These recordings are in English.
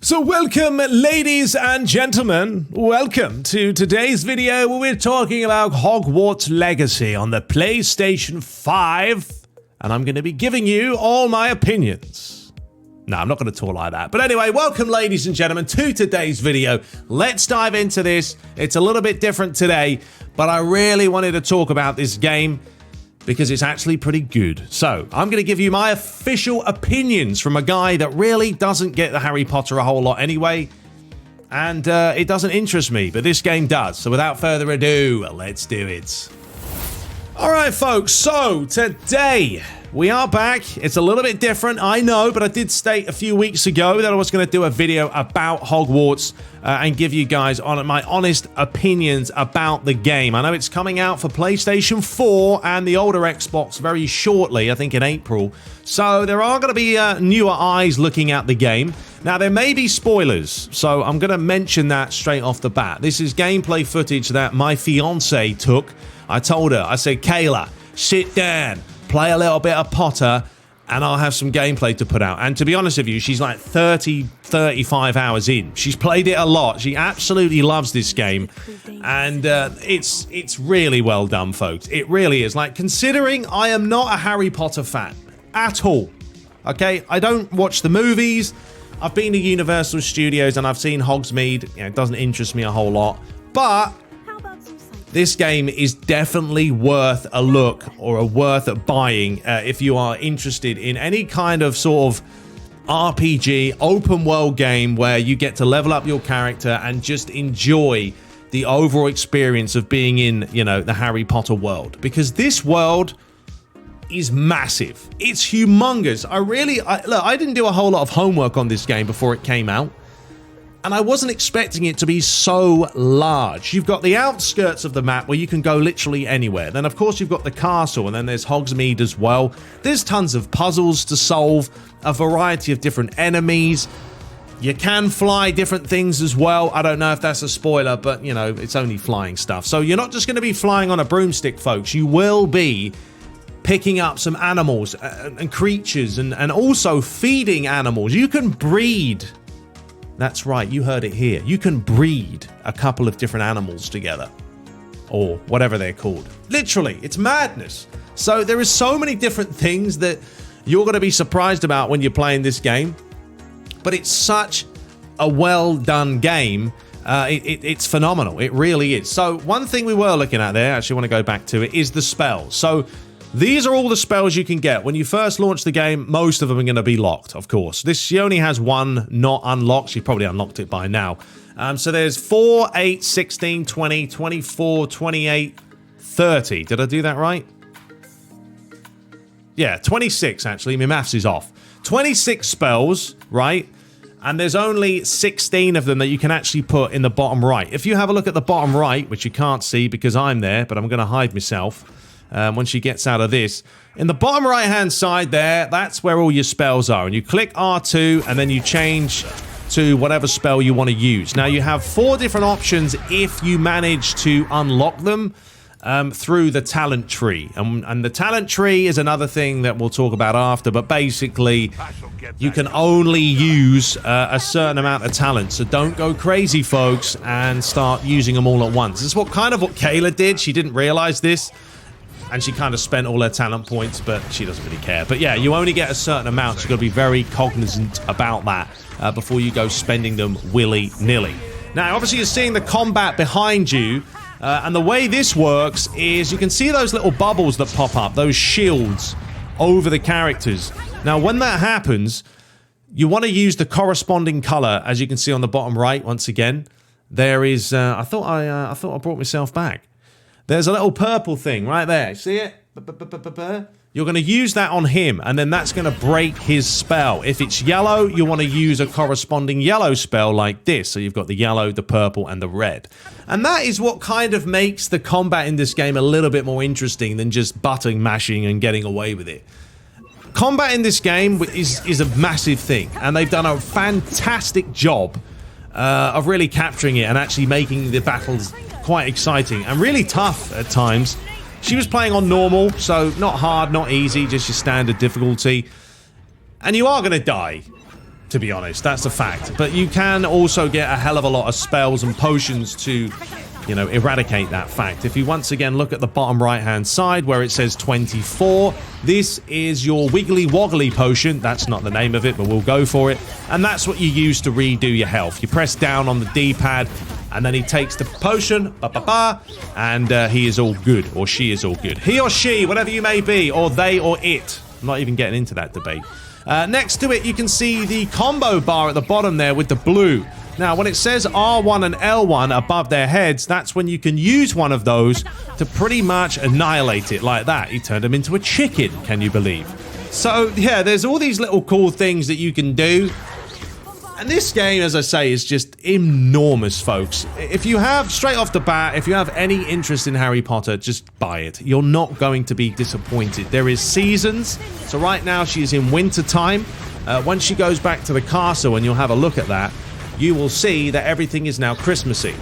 So welcome, ladies and gentlemen. Welcome to today's video where we're talking about Hogwarts Legacy on the PlayStation 5. And I'm going to be giving you all my opinions. No, I'm not going to talk like that. But anyway, welcome, ladies and gentlemen, to today's video. Let's dive into this. It's a little bit different today, but I really wanted to talk about this game because it's actually pretty good. So, I'm going to give you my official opinions from a guy that really doesn't get the Harry Potter a whole lot anyway. And it doesn't interest me, but this game does. So without further ado, let's do it. Alright folks, so today we are back. It's a little bit different, I know, but I did state a few weeks ago that I was going to do a video about Hogwarts and give you guys my honest opinions about the game. I know it's coming out for PlayStation 4 and the older Xbox very shortly, I think in April. So there are going to be newer eyes looking at the game. Now, there may be spoilers, so I'm going to mention that straight off the bat. This is gameplay footage that my fiance took. I told her, I said, Kayla, sit down, play a little bit of Potter, and I'll have some gameplay to put out. And to be honest with you, she's like 35 hours in. She's played it a lot. She absolutely loves this game. And it's really well done, folks. It really is. Like, considering I am not a Harry Potter fan at all, okay? I don't watch the movies. I've been to Universal Studios and I've seen Hogsmeade. You know, it doesn't interest me a whole lot. But this game is definitely worth a look or worth buying if you are interested in any kind of sort of RPG, open world game where you get to level up your character and just enjoy the overall experience of being in, you know, the Harry Potter world. Because this world is massive. It's humongous. Look, I didn't do a whole lot of homework on this game before it came out. And I wasn't expecting it to be so large. You've got the outskirts of the map where you can go literally anywhere. Then, of course, you've got the castle, and then there's Hogsmeade as well. There's tons of puzzles to solve, a variety of different enemies. You can fly different things as well. I don't know if that's a spoiler, but, you know, it's only flying stuff. So you're not just going to be flying on a broomstick, folks. You will be picking up some animals and creatures and also feeding animals. You can breed. That's right, you heard it here. You can breed a couple of different animals together. Or whatever they're called. Literally, it's madness. So there is so many different things that you're going to be surprised about when you're playing this game. But it's such a well done game. It's phenomenal. It really is. So one thing we were looking at there, actually want to go back to it, is the spells. So these are all the spells you can get. When you first launch the game, most of them are going to be locked, of course. She only has one not unlocked. She probably unlocked it by now. So there's 4, 8, 16, 20, 24, 28, 30. Did I do that right? Yeah, 26, actually. My maths is off. 26 spells, right? And there's only 16 of them that you can actually put in the bottom right. If you have a look at the bottom right, which you can't see because I'm there, but I'm going to hide myself. When she gets out of this. In the bottom right hand side there, that's where all your spells are. And you click R2 and then you change to whatever spell you want to use. Now you have 4 different options if you manage to unlock them through the talent tree. And the talent tree is another thing that we'll talk about after. But basically, you can only use a certain amount of talent. So don't go crazy, folks, and start using them all at once. This is what Kayla did. She didn't realize this. And she kind of spent all her talent points, but she doesn't really care. But yeah, you only get a certain amount, so you've got to be very cognizant about that before you go spending them willy-nilly. Now, obviously, you're seeing the combat behind you, and the way this works is you can see those little bubbles that pop up, those shields over the characters. Now, when that happens, you want to use the corresponding color, as you can see on the bottom right, once again. There is, I thought I brought myself back. There's a little purple thing right there. See it? You're going to use that on him, and then that's going to break his spell. If it's yellow, you want to use a corresponding yellow spell like this. So you've got the yellow, the purple, and the red. And that is what kind of makes the combat in this game a little bit more interesting than just button mashing and getting away with it. Combat in this game is a massive thing, and they've done a fantastic job of really capturing it and actually making the battles quite exciting and really tough at times. She was playing on normal, so not hard, not easy, just your standard difficulty. And you are going to die. to be honest. That's a fact. But you can also get a hell of a lot of spells and potions to, you know, eradicate that fact. If you once again look at the bottom right-hand side where it says 24, this is your Wiggly Woggly potion. That's not the name of it, but we'll go for it. And that's what you use to redo your health. You press down on the D-pad, and then he takes the potion, and he is all good, or she is all good. He or she, whatever you may be, or they or it. I'm not even getting into that debate. Next to it, you can see the combo bar at the bottom there with the blue. Now, when it says R1 and L1 above their heads, that's when you can use one of those to pretty much annihilate it like that. He turned him into a chicken, can you believe? So, yeah, there's all these little cool things that you can do. And this game, as I say, is just enormous, folks. If you have, straight off the bat, if you have any interest in Harry Potter, just buy it. You're not going to be disappointed. There is seasons. So right now, she's in winter time. Once she goes back to the castle, and you'll have a look at that, you will see that everything is now Christmassy.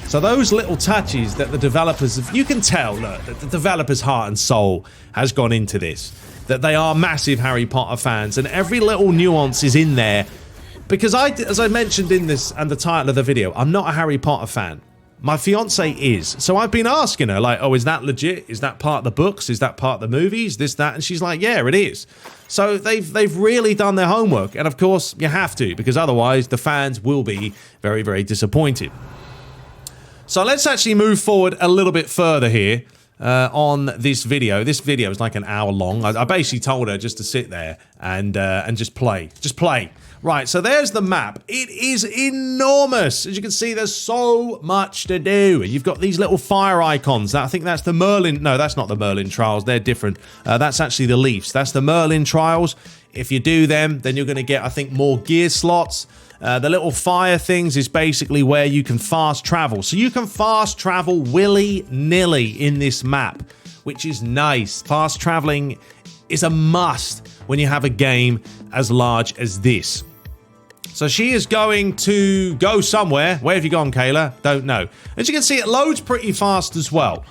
So those little touches that the developers have, you can tell, look, that the developers' heart and soul has gone into this. That they are massive Harry Potter fans, and every little nuance is in there. Because as I mentioned in this and the title of the video, I'm not a Harry Potter fan. My fiance is. So I've been asking her, like, oh, is that legit? Is that part of the books? Is that part of the movies? This, that? And she's like, yeah, it is. So they've really done their homework. And of course, you have to, because otherwise the fans will be very, very disappointed. So let's actually move forward a little bit further here on this video. This video is like an hour long. I basically told her just to sit there and just play. Just play. Right, so there's the map. It is enormous. As you can see, there's so much to do. You've got these little fire icons. I think that's the Merlin. No, that's not the Merlin trials. They're different. That's actually the Leafs. That's the Merlin trials. If you do them, then you're going to get, I think, more gear slots. The little fire things is basically where you can fast travel. So you can fast travel willy-nilly in this map, which is nice. Fast traveling is a must when you have a game as large as this. So she is going to go somewhere. Where have you gone, Kayla? Don't know. As you can see, it loads pretty fast as well.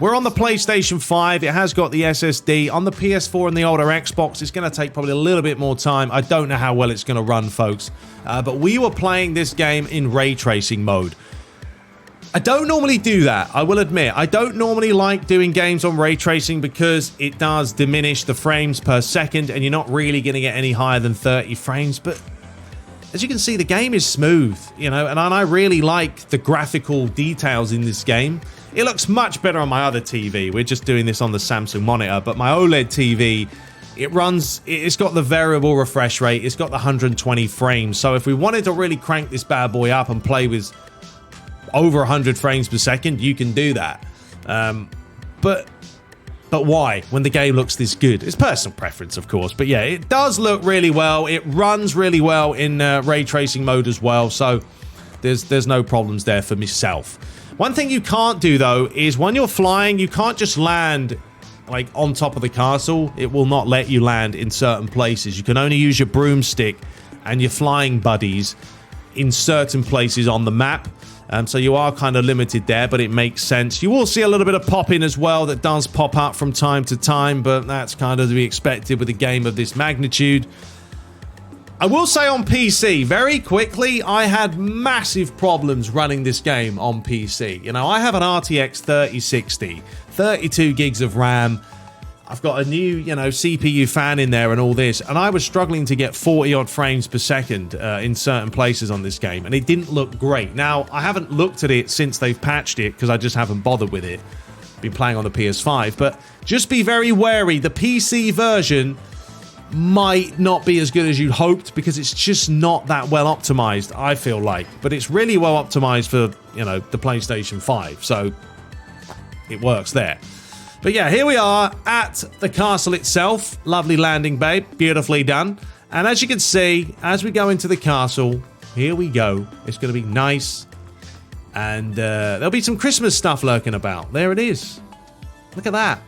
We're on the PlayStation 5. It has got the SSD. On the PS4 and the older Xbox, it's going to take probably a little bit more time. I don't know how well it's going to run, folks. But we were playing this game in ray tracing mode. I don't normally do that, I will admit. I don't normally like doing games on ray tracing because it does diminish the frames per second and you're not really going to get any higher than 30 frames. But as you can see, the game is smooth, you know, and I really like the graphical details in this game. It looks much better on my other TV. We're just doing this on the Samsung monitor, but my OLED TV, it's got the variable refresh rate, it's got the 120 frames. So if we wanted to really crank this bad boy up and play with over 100 frames per second, you can do that. But why when the game looks this good? It's personal preference, of course, but yeah, it does look really well. It runs really well in ray tracing mode as well, so there's no problems there for myself. One thing you can't do though is when you're flying, you can't just land like on top of the castle. It will not let you land in certain places. You can only use your broomstick and your flying buddies in certain places on the map. So you are kind of limited there, but it makes sense. You will see a little bit of pop-in as well that does pop up from time to time, but that's kind of to be expected with a game of this magnitude. I will say on PC, very quickly, I had massive problems running this game on PC. You know, I have an RTX 3060, 32 gigs of RAM. I've got a new, you know, CPU fan in there and all this, and I was struggling to get 40 odd frames per second in certain places on this game, and it didn't look great. Now, I haven't looked at it since they've patched it because I just haven't bothered with it. Been playing on the PS5, but just be very wary. The PC version might not be as good as you'd hoped because it's just not that well optimized, I feel like. But it's really well optimized for, you know, the PlayStation 5, so it works there. But yeah, here we are at the castle itself. Lovely landing, babe. Beautifully done. And as you can see, as we go into the castle, here we go. It's going to be nice. And there'll be some Christmas stuff lurking about. There it is. Look at that.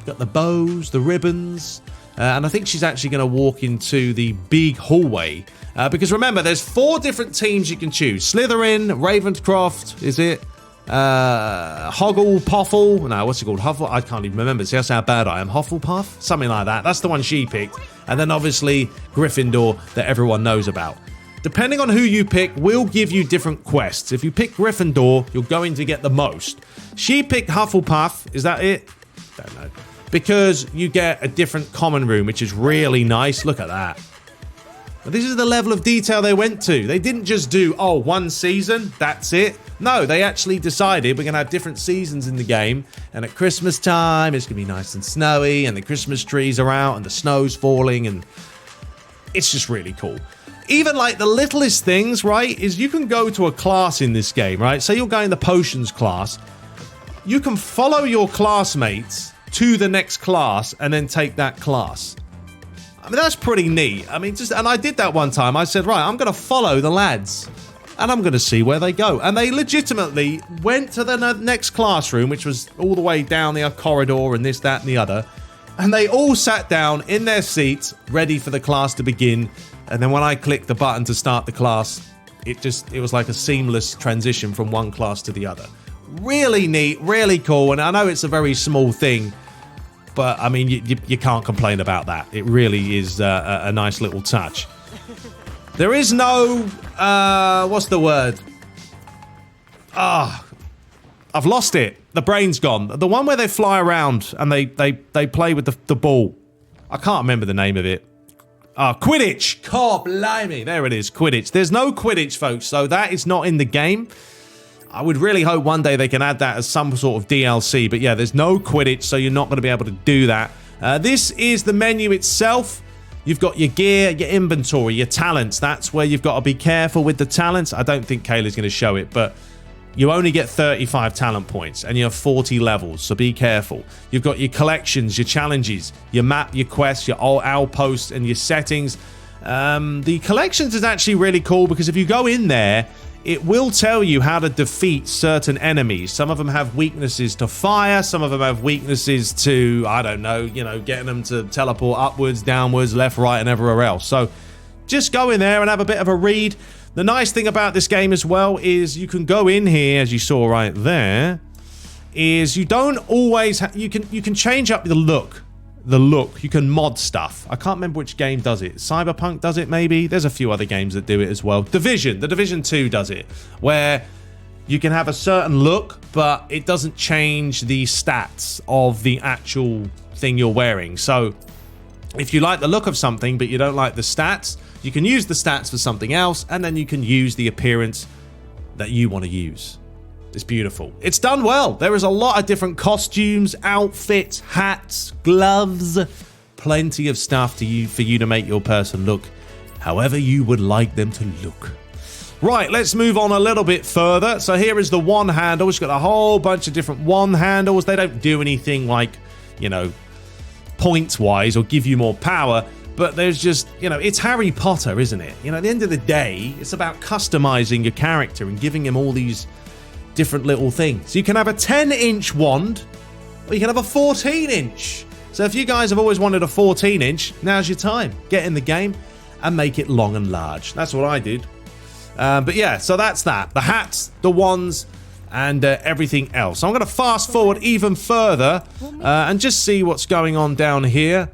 Got the bows, the ribbons. And I think she's actually going to walk into the big hallway. Because remember, there's 4 different teams you can choose. Slytherin, Ravencroft, is it? Hogglepoffle. No, what's it called? I can't even remember. See, that's how bad I am. Hufflepuff? Something like that. That's the one she picked. And then obviously Gryffindor that everyone knows about. Depending on who you pick, will give you different quests. If you pick Gryffindor, you're going to get the most. She picked Hufflepuff. Is that it? Don't know. Because you get a different common room, which is really nice. Look at that. But this is the level of detail they went to. They didn't just do, oh, one season, that's it. No, they actually decided we're going to have different seasons in the game. And at Christmas time, it's going to be nice and snowy, and the Christmas trees are out, and the snow's falling, and it's just really cool. Even like the littlest things, right, is you can go to a class in this game, right? Say you're going the potions class. You can follow your classmates to the next class and then take that class. I mean, that's pretty neat. I mean, and I did that one time. I said, right, I'm going to follow the lads and I'm going to see where they go. And they legitimately went to the next classroom, which was all the way down the corridor and this, that, and the other. And they all sat down in their seats, ready for the class to begin. And then when I clicked the button to start the class, it was like a seamless transition from one class to the other. Really neat, really cool. And I know it's a very small thing, but I mean, you can't complain about that. It really is a nice little touch. There is no, what's the word? I've lost it. The brain's gone. The one where they fly around and they play with the ball. I can't remember the name of it. Quidditch. God blimey. There it is, Quidditch. There's no Quidditch, folks, so that is not in the game. I would really hope one day they can add that as some sort of DLC. But yeah, there's no Quidditch, so you're not going to be able to do that. This is the menu itself. You've got your gear, your inventory, your talents. That's where you've got to be careful with the talents. I don't think Kayla's going to show it, but you only get 35 talent points and you have 40 levels, so be careful. You've got your collections, your challenges, your map, your quests, your outposts, and your settings. The collections is actually really cool because if you go in there, it will tell you how to defeat certain enemies. Some of them have weaknesses to fire. Some of them have weaknesses to, I don't know, getting them to teleport upwards, downwards, left, right, and everywhere else. So just go in there and have a bit of a read. The nice thing about this game as well is you can go in here, as you saw right there, is you don't always you can change up the look. You can mod stuff. I can't remember which game does it. Cyberpunk does it, maybe. There's a few other games that do it as well. The Division 2 does it, where you can have a certain look, but it doesn't change the stats of the actual thing you're wearing. So if you like the look of something, but you don't like the stats, you can use the stats for something else, and then you can use the appearance that you want to use. It's beautiful. It's done well. There is a lot of different costumes, outfits, hats, gloves, plenty of stuff for you to make your person look however you would like them to look. Right, let's move on a little bit further. So here is the wand handle. It's got a whole bunch of different wand handles. They don't do anything like, points-wise or give you more power. But there's just, it's Harry Potter, isn't it? At the end of the day, it's about customizing your character and giving him all these different little things. You can have a 10-inch wand, or you can have a 14-inch. So if you guys have always wanted a 14-inch, now's your time. Get in the game and make it long and large. That's what I did. But yeah, so that's that. The hats, the wands, and everything else. So I'm going to fast forward even further and just see what's going on down here.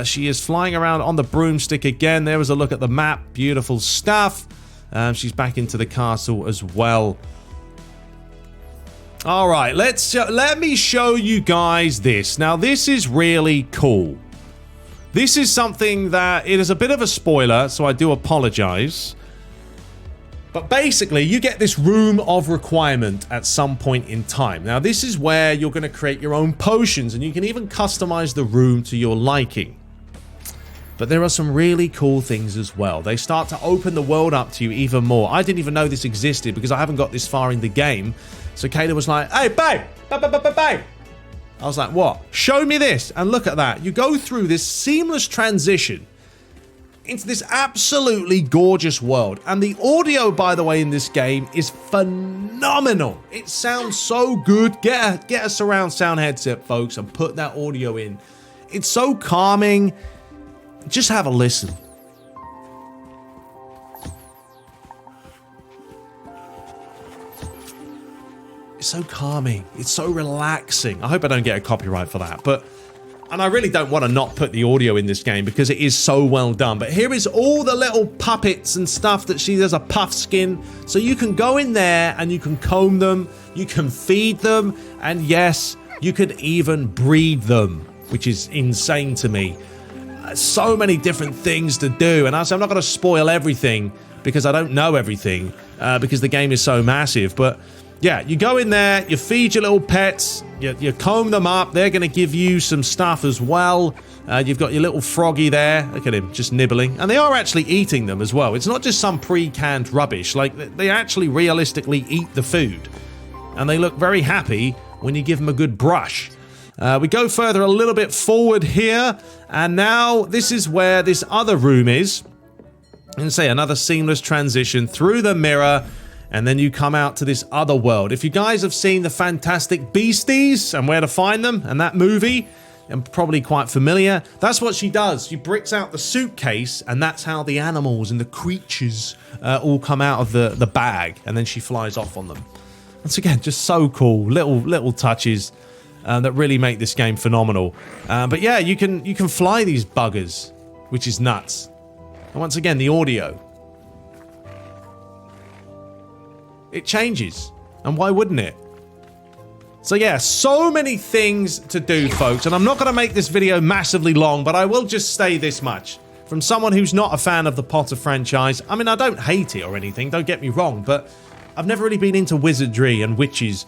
She is flying around on the broomstick again. There was a look at the map. Beautiful stuff. She's back into the castle as well. All right, let me show you guys this. Now, this is really cool. This is something that it is a bit of a spoiler, so I do apologize. But basically, you get this room of requirement at some point in time. Now, this is where you're going to create your own potions, and you can even customize the room to your liking. But there are some really cool things as well. They start to open the world up to you even more. I didn't even know this existed because I haven't got this far in the game. So Kayla was like, hey, babe. I was like, what? Show me this. And look at that. You go through this seamless transition into this absolutely gorgeous world. And the audio, by the way, in this game is phenomenal. It sounds so good. Get a surround sound headset, folks, and put that audio in. It's so calming. Just have a listen. It's so calming. It's so relaxing. I hope I don't get a copyright for that, and I really don't want to not put the audio in this game because it is so well done. But here is all the little puppets and stuff that she does, a puff skin. So you can go in there and you can comb them, you can feed them, and yes, you could even breed them, which is insane to me. So many different things to do. And I'm not going to spoil everything because I don't know everything because the game is so massive. But yeah, you go in there, you feed your little pets, you comb them up. They're going to give you some stuff as well. You've got your little froggy there. Look at him, just nibbling. And they are actually eating them as well. It's not just some pre-canned rubbish. Like, they actually realistically eat the food. And they look very happy when you give them a good brush. We go further a little bit forward here. And now this is where this other room is. And say another seamless transition through the mirror. And then you come out to this other world. If you guys have seen the Fantastic Beasties and Where to Find Them and that movie, I'm probably quite familiar. That's what she does. She bricks out the suitcase, and that's how the animals and the creatures all come out of the bag, and then she flies off on them. Once again, just so cool. Little touches that really make this game phenomenal. But yeah, you can fly these buggers, which is nuts. And once again, the audio. It changes. And why wouldn't it? So yeah, so many things to do, folks. And I'm not going to make this video massively long, but I will just say this much. From someone who's not a fan of the Potter franchise, I mean, I don't hate it or anything, don't get me wrong, but I've never really been into wizardry and witches.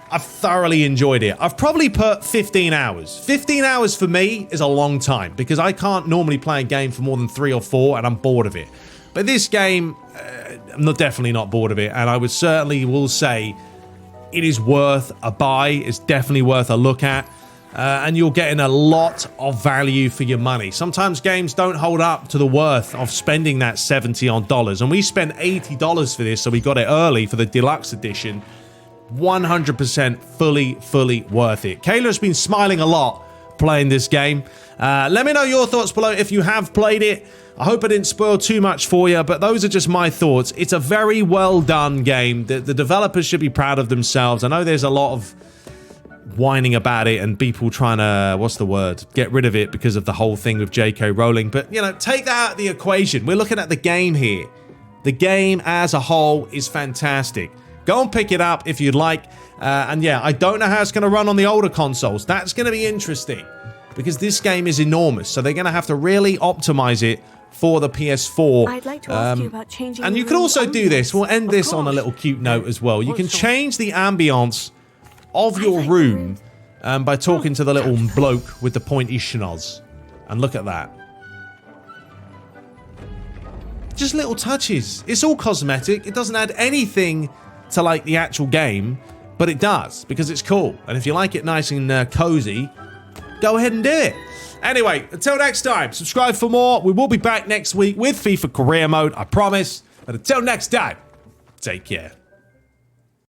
I've thoroughly enjoyed it. I've probably put 15 hours. 15 hours for me is a long time because I can't normally play a game for more than 3 or 4 and I'm bored of it. But this game, I'm definitely not bored of it, and I will say it is worth a buy. It's definitely worth a look at, and you're getting a lot of value for your money. Sometimes games don't hold up to the worth of spending that $70 odd, and we spent $80 for this, so we got it early for the deluxe edition. 100% fully worth it. Kayla's been smiling a lot playing this game. Let me know your thoughts below if you have played it. I hope I didn't spoil too much for you, but those are just my thoughts. It's a very well done game. The developers should be proud of themselves. I know there's a lot of whining about it and people trying to, what's the word, get rid of it because of the whole thing with J.K. Rowling. But, you know, take that out of the equation. We're looking at the game here. The game as a whole is fantastic. Go and pick it up if you'd like. And yeah, I don't know how it's going to run on the older consoles. That's going to be interesting because this game is enormous. So they're going to have to really optimize it for the PS4. I'd like to ask you about changing and you can also do this. We'll end this on a little cute note as well. You can change the ambience of your room by talking to the little bloke with the pointy schnoz. And look at that. Just little touches. It's all cosmetic. It doesn't add anything to like the actual game, but it does because it's cool. And if you like it nice and cozy, go ahead and do it. Anyway, until next time, subscribe for more. We will be back next week with FIFA Career Mode, I promise. But until next time, take care.